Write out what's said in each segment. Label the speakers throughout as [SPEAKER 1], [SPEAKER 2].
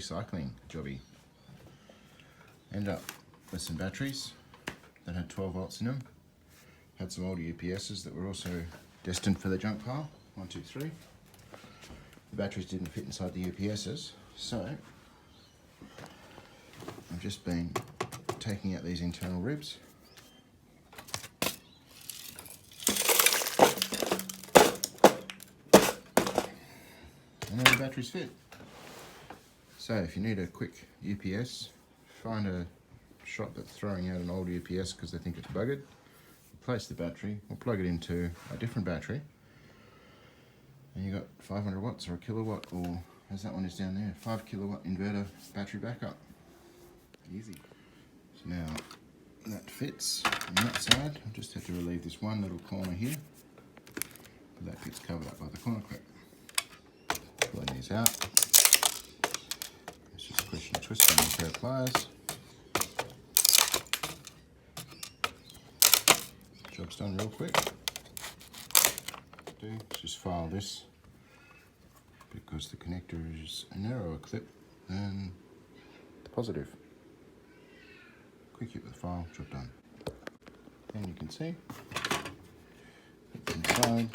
[SPEAKER 1] recycling jobby. Ended up with some batteries that had 12 volts in them. Had some older UPSs that were also destined for the junk pile. 1, 2, 3. The batteries didn't fit inside the UPSs, so I've just been taking out these internal ribs. And then the batteries fit. So if you need a quick UPS, find a shop that's throwing out an old UPS because they think it's buggered, replace the battery or plug it into a different battery, and you got 500 watts or a kilowatt, or as that one is down there, 5 kilowatt inverter battery backup. Easy. So now that fits on that side. I just have to relieve this one little corner here, but that gets covered up by the corner clip. Pulling these out. It's just a question of twisting a pair of pliers. Job's done real quick. Let's just file this because the connector is a narrower clip than the positive. Quick hit with the file, job done. And you can see it's inside.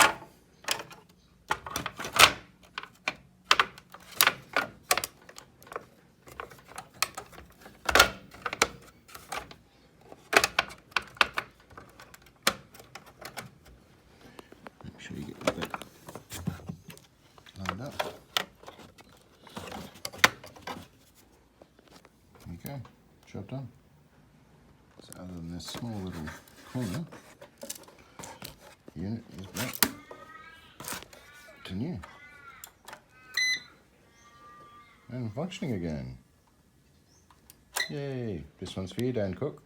[SPEAKER 1] Make sure you get that lined up. There you go, job done. So other than this small little corner, the unit is back to new and functioning again. Yay! This one's for you, Dan Cook.